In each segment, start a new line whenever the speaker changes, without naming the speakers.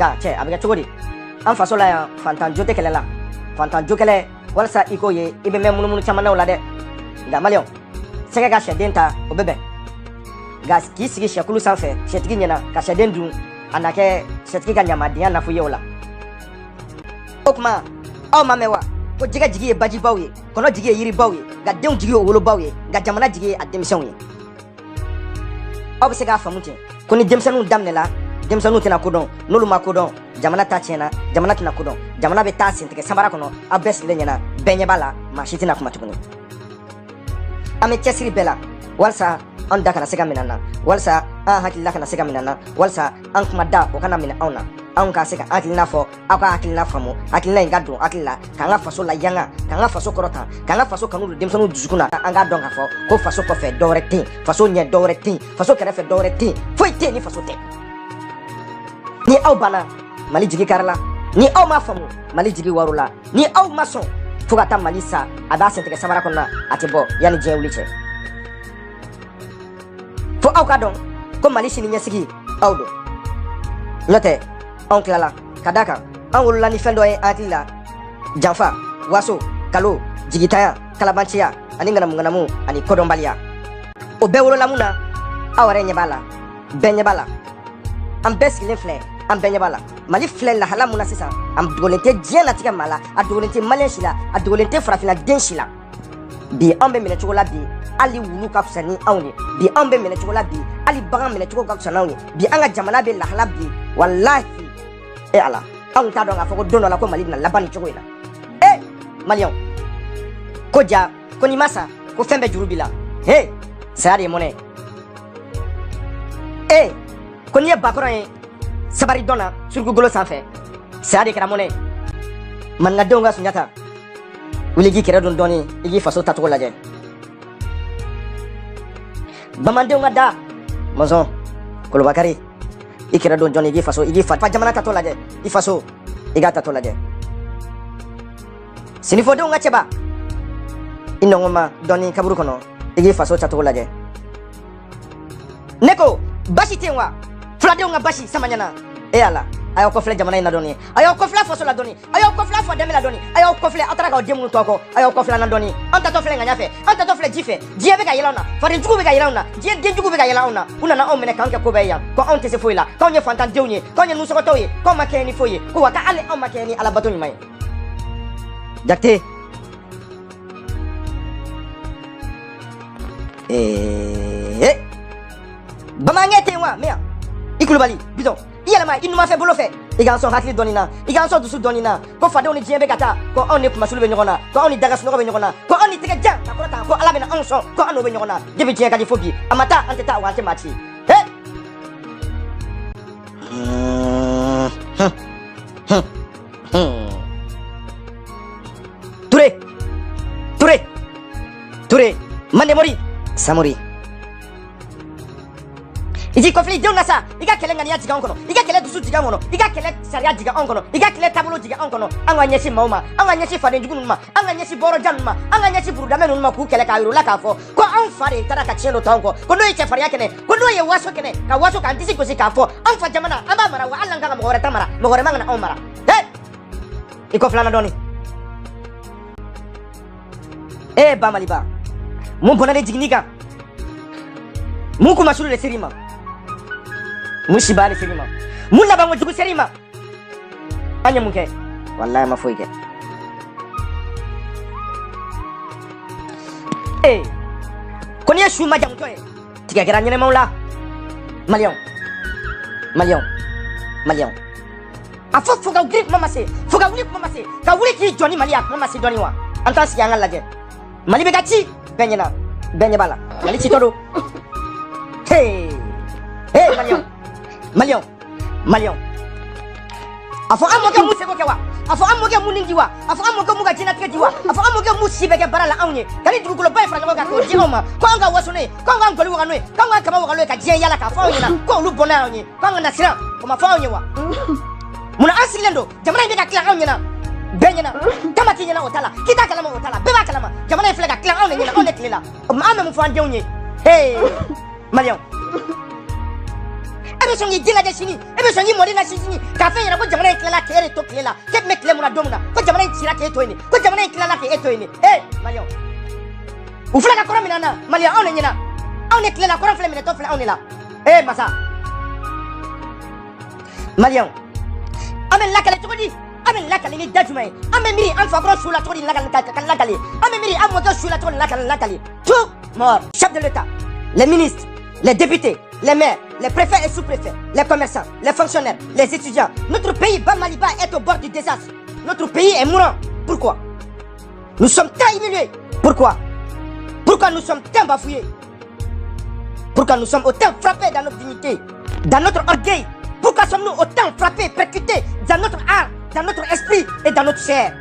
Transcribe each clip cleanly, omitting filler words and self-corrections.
ga che abiga chogodi an fasola ya fantan jote kelela fantan jokele walsa iko ye ibe me munu chamana wala de ga malion sega ga shedin ta obebe ga ki sigi shekulu sanfe shetigi nyana ka shedin du anake shetigi ga nyama dia na fuye wala okma aw mamewa ko jiga jigi baji bawi kono jigi yiri bawi ga dem jigi wolo bawi ga jamana jigi ademison ye aw sega famuti koni demsanu damnela demsanu tina kodon nolu ma kodon jamana ta chena jamana tina kodon jamana be ta sintike samara kono abes le nyana benye bala ma shitina kuma tukuni ame chesiri bela walsa on da kana sega minana walsa an hakilla kana sega minana walsa an kuma da o kana mina auna an ka sega hakilla fo aka hakilla famu hakilla ngado hakilla kanga faso la yanga kanga faso korota kanga faso kanu demsanu dusukuna an ga don ka fo ko faso ko fe doreti faso nye doreti faso kere fe doreti foi te ni faso te ni aw bana mali jigi karla ni aw ma famu mali jigi warula ni aw ma son fugata malisa ada senteke samara konna atibo yani jewliche fo aw ka don ko mali sini nyasigi aw do note on klala kadaka an wulula ni fendo e atila janfa waso kalo jigitaya kalabanchiya ani ngana munganamu ani kodombalia o be wulula muna aware nyebala benyebala am best lefle am benyebala mali fle la hala muna sisa am dogolente diena tika mala a dogolente malensila a dogolente frafina denshila bi ambe mene chokola bi ali wulu ka fsani awni bi ambe mene chokola bi ali bagan mene chokola ka fsani bi anga jamana be la hala bi wallahi e ala an ta don afoko dono la ko mali na labani chokoina e malion ko ja ko ni masa ko fembe jurubila he sari mone e ko ni bakoro sabari dona surgu golo sanfe sari kera mone man na donga sunyata wuligi kera don doni igi faso tatu laje bamande ngada mozo kolo bakari ikira don joni igi faso igi fa jamana tatu laje i faso iga tatu laje sinifo de ngacheba inongoma doni kaburu kono igi faso tatu laje neko bashi tenwa flade nga bashi samanyana e ala ayo ko fle jamana ina doni ayo ko fle faso la doni ayo ko fle fo demela doni ayo ko fle atara ga demu to ko ayo ko fle na doni anta to fle nga nyafe anta to fle jife die be ga yelona fari jugu be ga yelona die de jugu be ga yelona una na o mene kanke ko be ya ko onte se foila ko nye fantan deunye ko nye nuso ko toye ko makeni foye ko waka ale o makeni ala batoni mai dakte bamangete wa mea ikulubali bidon iyalama inuma fe bolo fe iganso hakli donina iganso dusu donina ko fade oni jembe kata ko oni masulu be nyona ko oni daga suno be nyona ko oni tege jang ko ta ko ala be na onso ko anu be nyona debi jeng kadi fobi amata anteta wante mati he ture mande mori samori iji kofli jonga sa iga kele ngani jiga onkono iga kele dusu jiga ngono iga kele sharia jiga onkono iga kele tabulo jiga onkono anga nyesi mauma anga nyesi fade njugunu ma anga nyesi boro januma anga nyesi buruda menu ma ku kele ka yuru la ka fo ko an fare tada ka chendo tonko ko no ye faria kene ko no ye waso kene ka waso ka ndisi ko si ka fo an fa jamana amba mara wa Allah ngaka mo gore tamara mo gore mangana on mara he iko flana doni e ba maliba mun bonale jignika mun kuma sulu le sirima musibali serima mula bango jugu serima anya muke wallahi mafoike koni yesu majam toy tiga gara nyene maula malion afo fuga grip mama se fuga grip mama se ka wuri ki joni malia mama se doni wa anta si yanga laje mali be gachi benyana bala mali ci todo hey Malion afo amoga musego kewa afo amoga muningiwa afo amoga muga jina tkejiwa afo amoga musibeke barala awnye kali dugulo bay franga ga ko jioma ko anga wasone ko anga ngoli wa noy ko anga kama wa loy ka je yala ka fa yina ko lu bona awnye ko anga nasira ko ma fa awnye wa muna asilendo jamana be ka kla awnye na benyana kama kinyana otala kita kalama otala beba kalama jamana flega kla awnye na on eklela ma ame mu fa awnye hey Malion Ebe songi dinga de sini. Ebe songi mori na sini. Ka fe yana ko jamana ikla kere to klela. Ket mek le muna domuna. Ko jamana ikira ke to ini. Ko jamana ikla ke eto ini. Malion. Ufla ka kora minana. Malion on nyina. On est klela kora fle mina to fle on est là. Massa. Malion. Amen la kale to di. Amen la kale ni dajumay. Amen miri an fa gros sous la todi la kale. Amen miri an moto sous la todi la kale. Tout mort. Chef de l'État, les ministres, les députés, les maires, les préfets et sous-préfets, les commerçants, les fonctionnaires, les étudiants. Notre pays, Bamaliba, est au bord du désastre. Notre pays est mourant. Pourquoi? Nous sommes tant humiliés. Pourquoi? Pourquoi nous sommes tant bafouillés? Pourquoi nous sommes autant frappés dans notre dignité, dans notre orgueil? Pourquoi sommes-nous autant frappés, percutés dans notre âme, dans notre esprit et dans notre chair?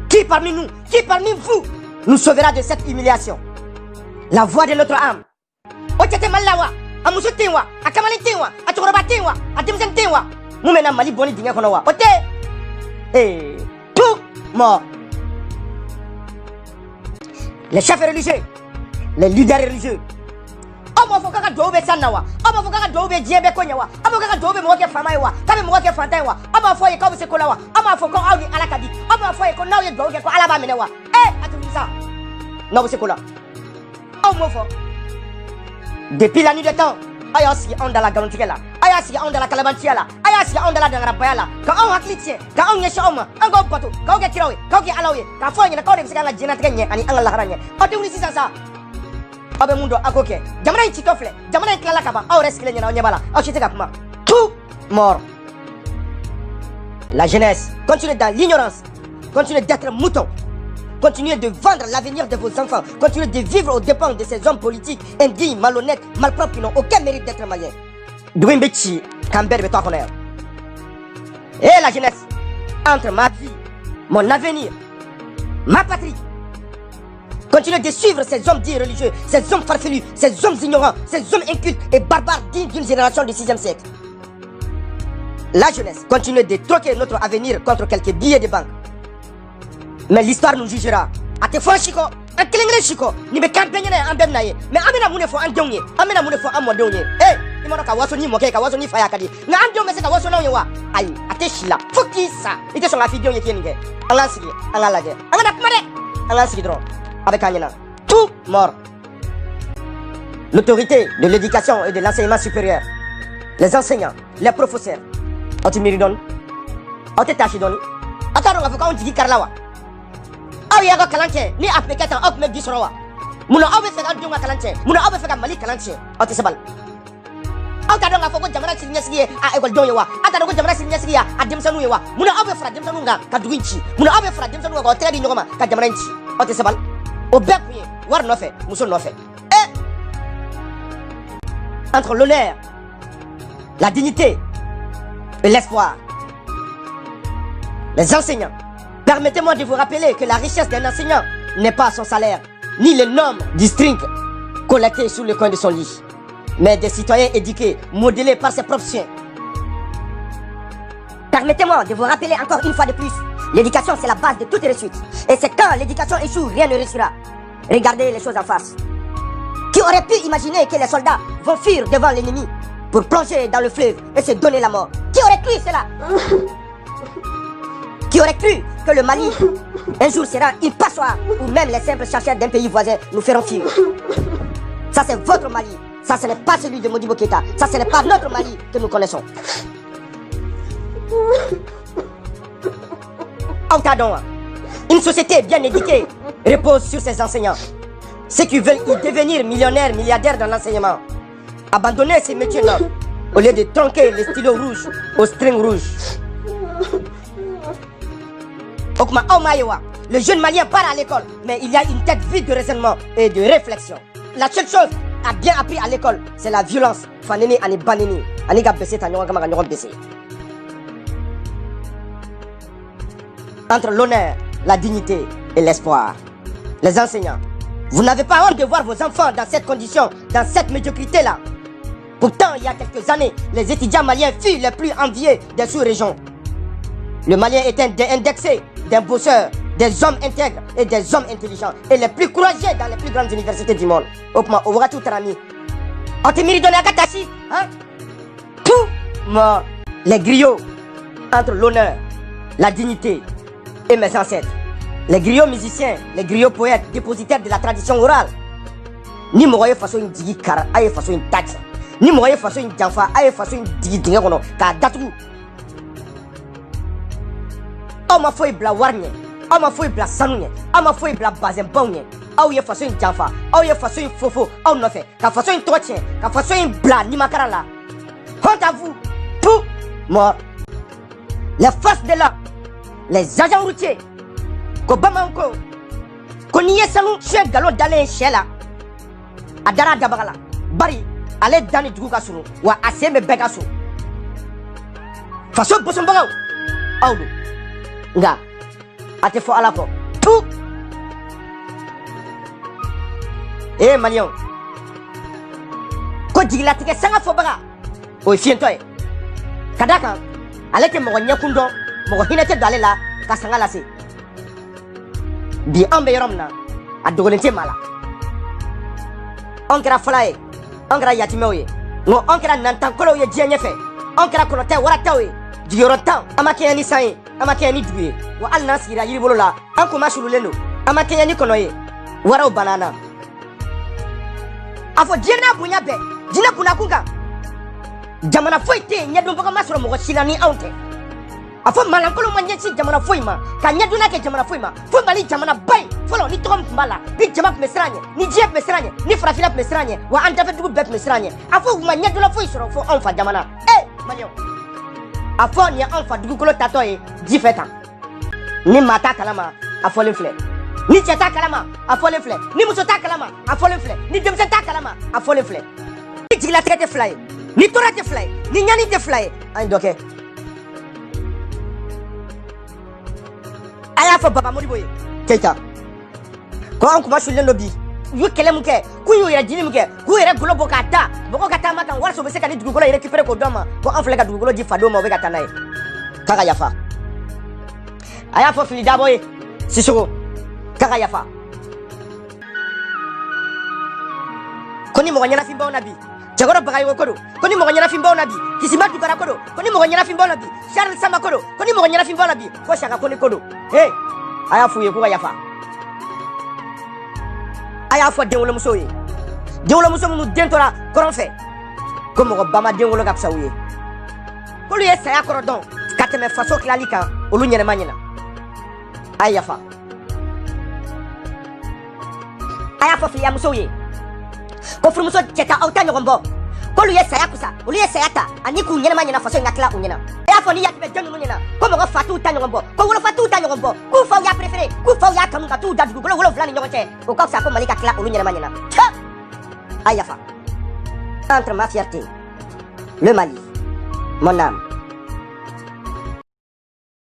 Qui parmi nous, qui parmi vous, nous sauvera de cette humiliation? La voix de notre âme. Otete malawa, amusu tewa, akamali tewa, atoroba tewa, atimsen tewa. Moumena mali boni dinga kono wa. Ote. Tout mort. Les chefs religieux, les leaders religieux. Omo foka dobe sanawa, omo foka dobe diebe konyawa, omo foka dobe moke famaiwa, kabe moke fantaiwa, omo foye ko se kolawa, omo foko awi alakadi, omo foye ko nawe doge ko alaba menewa. Atumisa. Non c'est kola. Depuis la nuit des temps, ayasi on dans la garantie là, ayasi on dans la calabantia là, ayasi on dans la dangrapaya là. Quand on a cliché, quand on est chômeur, on go bateau, quand on est tiré, quand on est alloué, quand on est quand on est la génétique, ani on la hargne. On te dit ça. Abe mundo akoke. Jamana chitofle, jamana klala kaba, au rescler na onyabala, au chiteka kuma. Tout mort. La jeunesse continue dans l'ignorance, continue d'être mouton. Continuez de vendre l'avenir de vos enfants. Continuez de vivre aux dépens de ces hommes politiques indignes, malhonnêtes, malpropres qui n'ont aucun mérite d'être maliens. Douimbechi, Camber Betoakoner. Et la jeunesse, entre ma vie, mon avenir, ma patrie. Continuez de suivre ces hommes dits religieux, ces hommes farfelus, ces hommes ignorants, ces hommes incultes et barbares dignes d'une génération du 6e siècle. La jeunesse, continuez de troquer notre avenir contre quelques billets de banque. Mais l'histoire nous jugera. Ate fo chiko, an kelengre chiko, ni be campagne na ambem naye. Mais amena mune fo an donye, amena mune fo an mo donye. Imono ka waso ni moke ka waso ni faya kadi. Na an donye se ka waso na yewa. Ayi, ate shila. Foki sa. Ite so ngafi donye kenige. Anga sigi, anga laje. Anga dak mare. Anga sigi dro. Avec Anyana. Tout mort. L'autorité de l'éducation et de l'enseignement supérieur. Les enseignants, les professeurs. Oti miridon. Oti tachidoni. Ataro ngafuka on digi karlawa. Awi yago kalanche ni apekata op me disrowa. Muna awe feka dunga kalanche, muna awe feka mali kalanche. Oti sebal. Ata donga foko jamana sirinya siye a egol donyewa. Ata donga jamana sirinya siye a demsanu yewa. Muna awe fra demsanu nga ka duinchi. Muna awe fra demsanu nga ko tere di nyoma ka jamana nchi. Oti sebal. O bekwe war no fe, muso no fe. Entre l'honneur, la dignité et l'espoir. Les enseignants. Permettez-moi de vous rappeler que la richesse d'un enseignant n'est pas son salaire, ni le nombre du string collecté sous le coin de son lit, mais des citoyens éduqués, modélés par ses propres chiens. Permettez-moi de vous rappeler encore une fois de plus, l'éducation c'est la base de toute réussite. Et c'est quand l'éducation échoue, rien ne réussira. Regardez les choses en face. Qui aurait pu imaginer que les soldats vont fuir devant l'ennemi pour plonger dans le fleuve et se donner la mort? Qui aurait cru cela? Qui aurait cru que le Mali, un jour, sera une passoire où même les simples chercheurs d'un pays voisin nous feront fuir? Ça, c'est votre Mali. Ça, ce n'est pas celui de Modibo Keïta. Ça, ce n'est pas notre Mali que nous connaissons. Entendons, une société bien éduquée repose sur ses enseignants. Ceux qui veulent y devenir millionnaires, milliardaires dans l'enseignement, abandonner ces métiers-là au lieu de tronquer les stylos rouges aux strings rouges. Le jeune malien part à l'école, mais il y a une tête vide de raisonnement et de réflexion. La seule chose à bien appris à l'école, c'est la violence. Entre l'honneur, la dignité et l'espoir. Les enseignants, vous n'avez pas honte de voir vos enfants dans cette condition, dans cette médiocrité-là. Pourtant, il y a quelques années, les étudiants maliens furent les plus enviés des sous-régions. Le Malien est un indexé, des bosseurs, des hommes intègres et des hommes intelligents et les plus courageux dans les plus grandes universités du monde. Okma, on va tout ami. On te mérite de la gâtachi, hein? les griots entre l'honneur, la dignité et mes ancêtres. Les griots musiciens, les griots poètes, dépositaires de la tradition orale. Ni moye façon une digi kara, aye façon une taxe. Ni moye façon une janfa, aye façon une digi dingono, ka datu. Ama foi bla warnie, ama foi bla sanounie, ama foi bla bazembounie. Aou ye façon une janfa, aou ye façon une fofo, aou ne fait, ka façon une totien, ka façon une bla ni makara la. Honte à vous, tout mort. Les forces de l'ordre, les agents routiers, Kobamanko, Koniye Salou, chien galon d'aller chez là. Adara Dabagala, Bari, allez dans les Dugasou, ou à Seme Begassou. Façon Bossombago, Aoudou, Nga, Atefo Alako, tout. Eh, Manion, Kodjila Tige Sanga Fobaga, ou Fientoy, Kadaka, allez que mon Yakundo, mon Hinete d'aller là, Kasangalasi. Bi ambe yoromna a dogolente mala on kɛra fala ye on kɛra yatimɛw ye ngo on kɛra nantankolow ye diɲɛ ɲɛfɛ on kɛra kɔnɔtɛ warataw ye jigiyɔrɔ tan an ma kɛɲɛ ni san ye an ma kɛɲɛ ni dugu ye wa hali n'an sigira yiribolo la an kun ma sululen don an ma kɛɲɛ ni kɔnɔ ye waraw banana a fɔ diɲɛ n'a bonya bɛɛ jinɛ kunnakun kan jamana foyi tɛ yen ɲɛdɔnbaga ma sɔrɔ mɔgɔ si la ni anw tɛ a fɔ malankolo ma ɲɛsin jamana foyi ma ka ɲɛdonna kɛ jamana foyi ma fo mali jamana ba in fɔlɔ ni tɔgɔ min tun b'a la ni jama tun bɛ siran ɲɛ ni diɲɛ tun bɛ siran ɲɛ ni farafinna tun bɛ siran ɲɛ wa an dafɛdugu bɛɛ tun bɛ siran ɲɛ a fɔ u ma ɲɛdonna foyi sɔrɔ fo anw fa jamana maliyɛnw a fɔ nin ye anw fa dugukolo tatɔ ye ji fɛ tan ni maa t'a kalama a fɔlen filɛ ni cɛ t'a kalama a fɔlen filɛ ni muso t'a kalama a fɔlen filɛ ni denmisɛn t'a kalama a fɔlen filɛ ni jigilatigɛ tɛ fila ye ni tɔɔrɔ tɛ fila ye ni ɲani tɛ fila ye an ye dɔ kɛ a y'a fɔ Baba Modibo ye Keita ko an kuma sulen dɔ bi u ye kɛlɛ mun kɛ k'u y'u yɛrɛ jini mun kɛ k'u yɛrɛ golo bɔ k'a da mɔgɔw ka taama kan walasa u bɛ se ka ni dugukolo récupérer k'o dɔn ma ko an filɛ ka dugukolo di fadenw ma u bɛ ka taa n'a ye k'a ka yafa a y'a fɔ Fili Dabo ye Sissoco k'a ka yafa ko ni mɔgɔ ɲɛnafinbaw na bi Cɛkɔrɔ Bagayogo ko don ko ni mɔgɔ ɲɛnafinbaw na bi Kisima Dukara ko don ko ni mɔgɔ ɲɛnafinbaw na bi Charles Sama ko don ko ni mɔgɔ ɲɛnafinbaw na bi ko Saka Kone ko don a y'a f'u ye k'u ka yafa a y'a fɔ denwolomusow ye denwolomuso minnu den tora kɔrɔn fɛ ko mɔgɔ ba ma denwolo ka fisa u ye k'olu ye saya kɔrɔ dɔn ka tɛmɛ faso tilali kan olu ɲɛnɛma ɲɛna a ye yafa a y'a fɔ filiyamusow ye ko furumuso cɛ ta aw ta ɲɔgɔn bɔ k'olu ye saya kusa olu ye saya ta ani k'u ɲɛnɛma ɲɛna faso in ka tila u ɲɛna a y'a fɔ ni yatimɛ den ninnu ɲɛna ko mɔgɔ fa t'u ta ɲɔgɔn bɔ ko wolofa t'u ta ɲɔgɔn bɔ k'u faw y'a préféré k'u faw y'a kanu ka t'u da dugukolo 7 ni ɲɔgɔn cɛ o ka fisa ko Mali ka tila olu ɲɛnɛma ɲɛna a yafa entre ma fierté le Mali mon âme